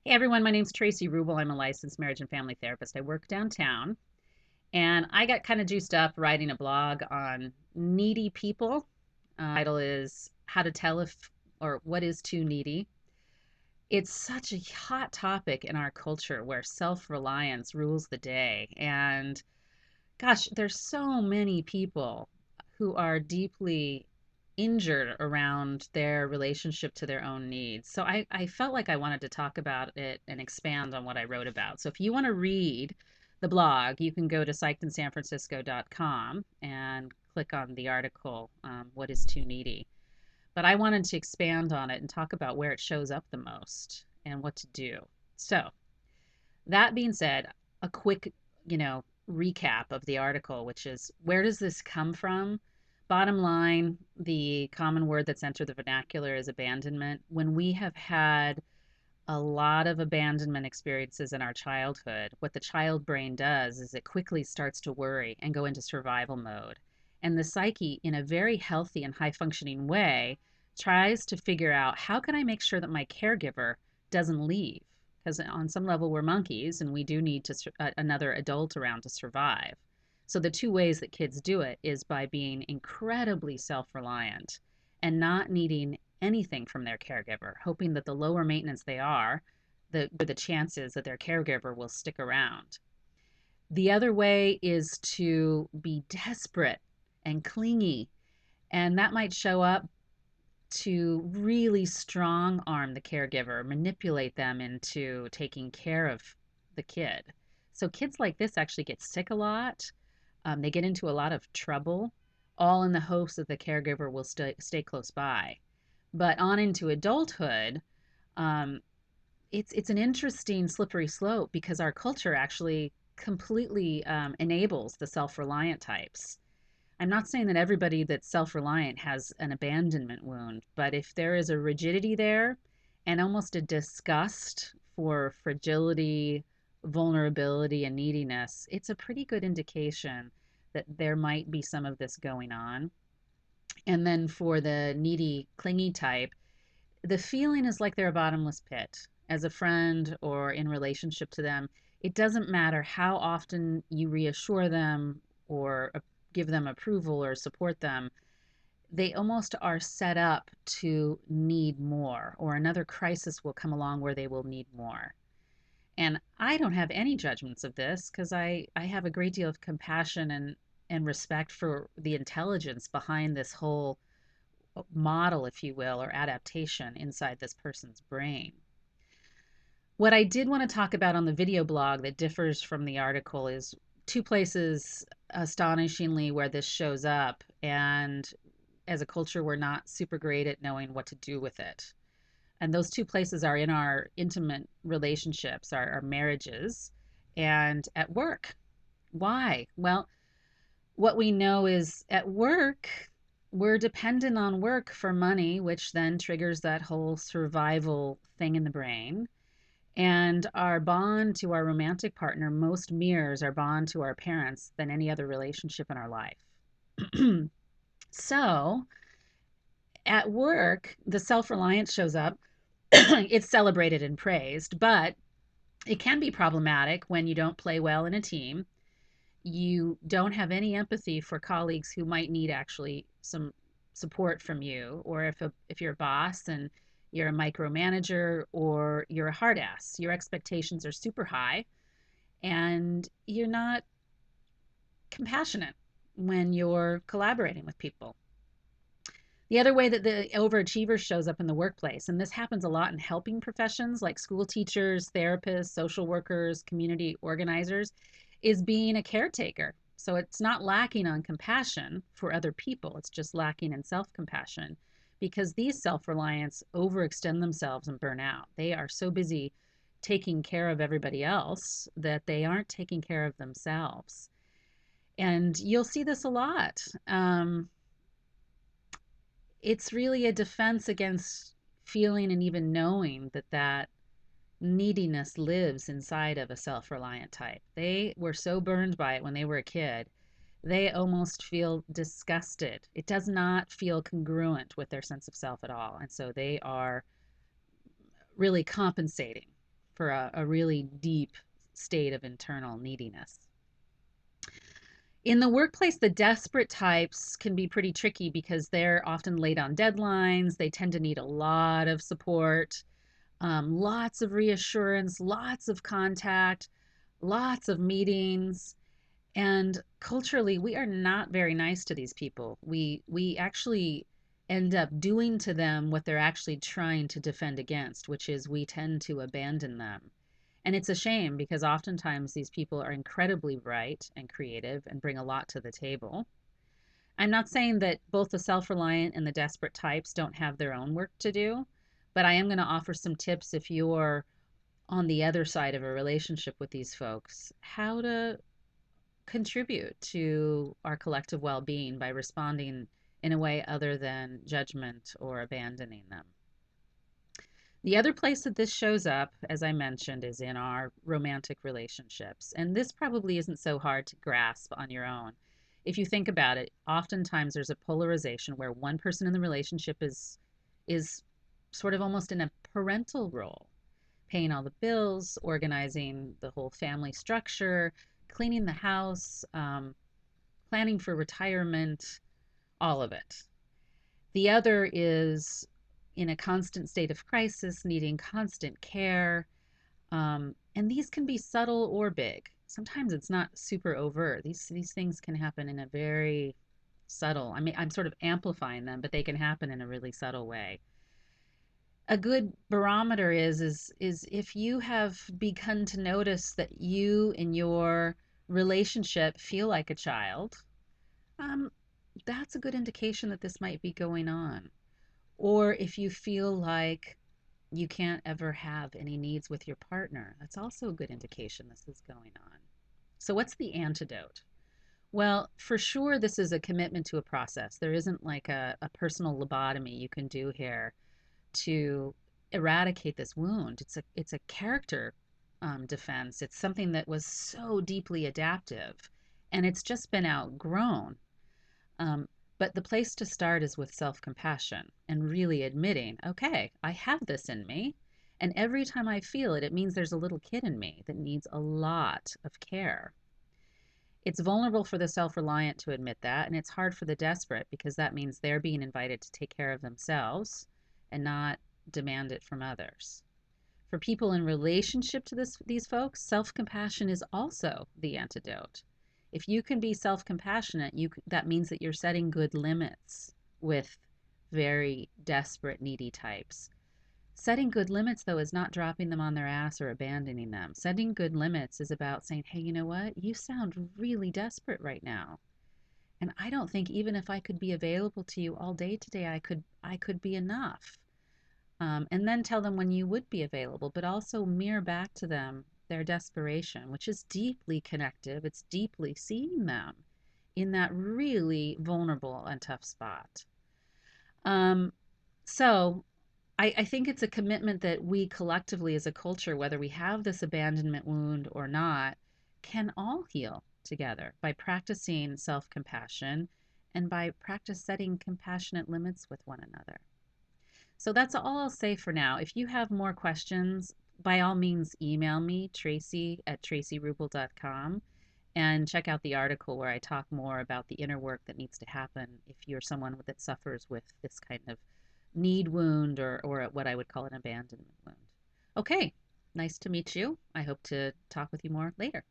Hey everyone, my name's Tracy Rubel. I'm a licensed marriage and family therapist. I work downtown, and I got kind of juiced up writing a blog on needy people. Title is How to Tell If or What is Too Needy. It's such a hot topic in our culture where self-reliance rules the day. And gosh, there's so many people who are deeply injured around their relationship to their own needs. So I felt like I wanted to talk about it and expand on what I wrote about. So if you want to read the blog, you can go to psychedandsanfrancisco.com and click on the article, What is Too Needy? But I wanted to expand on it and talk about where it shows up the most and what to do. So that being said, a quick, recap of the article, which is where does this come from? Bottom line, the common word that's entered the vernacular is abandonment. When we have had a lot of abandonment experiences in our childhood, what the child brain does is it quickly starts to worry and go into survival mode. And the psyche, in a very healthy and high functioning way, tries to figure out how can I make sure that my caregiver doesn't leave? Because on some level, we're monkeys and we do need another adult around to survive. So, the two ways that kids do it is by being incredibly self reliant and not needing anything from their caregiver, hoping that the lower maintenance they are, the chances that their caregiver will stick around. The other way is to be desperate and clingy, and that might show up to really strong arm the caregiver, manipulate them into taking care of the kid. So kids like this actually get sick a lot. They get into a lot of trouble, all in the hopes that the caregiver will stay close by. But on into adulthood, um, it's an interesting slippery slope because our culture actually completely enables the self-reliant types. I'm not saying that everybody that's self-reliant has an abandonment wound, but if there is a rigidity there and almost a disgust for fragility, vulnerability, and neediness, it's a pretty good indication that there might be some of this going on. And then for the needy, clingy type, the feeling is like they're a bottomless pit. As a friend or in relationship to them, it doesn't matter how often you reassure them or give them approval or support them, they almost are set up to need more, or another crisis will come along where they will need more. And I don't have any judgments of this because I have a great deal of compassion and respect for the intelligence behind this whole model, if you will, or adaptation inside this person's brain. What I did want to talk about on the video blog that differs from the article is two places, astonishingly, where this shows up. And as a culture, we're not super great at knowing what to do with it. And those two places are in our intimate relationships, our marriages, and at work. Why? Well, what we know is at work, we're dependent on work for money, which then triggers that whole survival thing in the brain. And our bond to our romantic partner most mirrors our bond to our parents than any other relationship in our life. So at work, the self reliance shows up. It's celebrated and praised, but it can be problematic when you don't play well in a team. You don't have any empathy for colleagues who might need actually some support from you, or if you're a boss and you're a micromanager or you're a hard ass, your expectations are super high and you're not compassionate when you're collaborating with people. The other way that the overachiever shows up in the workplace, and this happens a lot in helping professions like school teachers, therapists, social workers, community organizers, is being a caretaker. So it's not lacking on compassion for other people, it's just lacking in self compassion because these self reliants overextend themselves and burn out. They are so busy taking care of everybody else that they aren't taking care of themselves. And you'll see this a lot. It's really a defense against feeling and even knowing that neediness lives inside of a self-reliant type. They were so burned by it when they were a kid, they almost feel disgusted. It does not feel congruent with their sense of self at all. And so they are really compensating for a really deep state of internal neediness. In the workplace, the desperate types can be pretty tricky because they're often late on deadlines. They tend to need a lot of support, lots of reassurance, lots of contact, lots of meetings. And culturally, we are not very nice to these people. We actually end up doing to them what they're actually trying to defend against, which is we tend to abandon them. And it's a shame because oftentimes these people are incredibly bright and creative and bring a lot to the table. I'm not saying that both the self reliant and the desperate types don't have their own work to do, but I am going to offer some tips if you're on the other side of a relationship with these folks, how to contribute to our collective well being by responding in a way other than judgment or abandoning them. The other place that this shows up, as I mentioned, is in our romantic relationships. And this probably isn't so hard to grasp on your own. If you think about it, oftentimes there's a polarization where one person in the relationship is sort of almost in a parental role, paying all the bills, organizing the whole family structure, cleaning the house, planning for retirement, all of it. The other is in a constant state of crisis, needing constant care. And these can be subtle or big. Sometimes it's not super overt. These things can happen in a very subtle. I mean, I'm sort of amplifying them, but they can happen in a really subtle way. A good barometer is if you have begun to notice that you in your relationship feel like a child, um, that's a good indication that this might be going on. Or if you feel like you can't ever have any needs with your partner, that's also a good indication this is going on. So, what's the antidote? Well, for sure, this is a commitment to a process. There isn't like a personal lobotomy you can do here to eradicate this wound. It's a character defense. It's something that was so deeply adaptive, and it's just been outgrown. Um, but the place to start is with self compassion and really admitting, okay, I have this in me. And every time I feel it, it means there's a little kid in me that needs a lot of care. It's vulnerable for the self reliant to admit that, and it's hard for the desperate because that means they're being invited to take care of themselves and not demand it from others. For people in relationship to these folks, self compassion is also the antidote. If you can be self compassionate, that means that you're setting good limits with very desperate, needy types. Setting good limits, though, is not dropping them on their ass or abandoning them. Setting good limits is about saying, hey, you know what? You sound really desperate right now. And I don't think even if I could be available to you all day today, I could be enough. And then tell them when you would be available, but also mirror back to them their desperation, which is deeply connective. It's deeply seeing them in that really vulnerable and tough spot. Um, so I think it's a commitment that we collectively as a culture, whether we have this abandonment wound or not, can all heal together by practicing self compassion and by practice setting compassionate limits with one another. So that's all I'll say for now. If you have more questions, by all means, email me, tracy@tracyrubel.com, and check out the article where I talk more about the inner work that needs to happen if you're someone that suffers with this kind of need wound or what I would call an abandonment wound. Okay, nice to meet you. I hope to talk with you more later.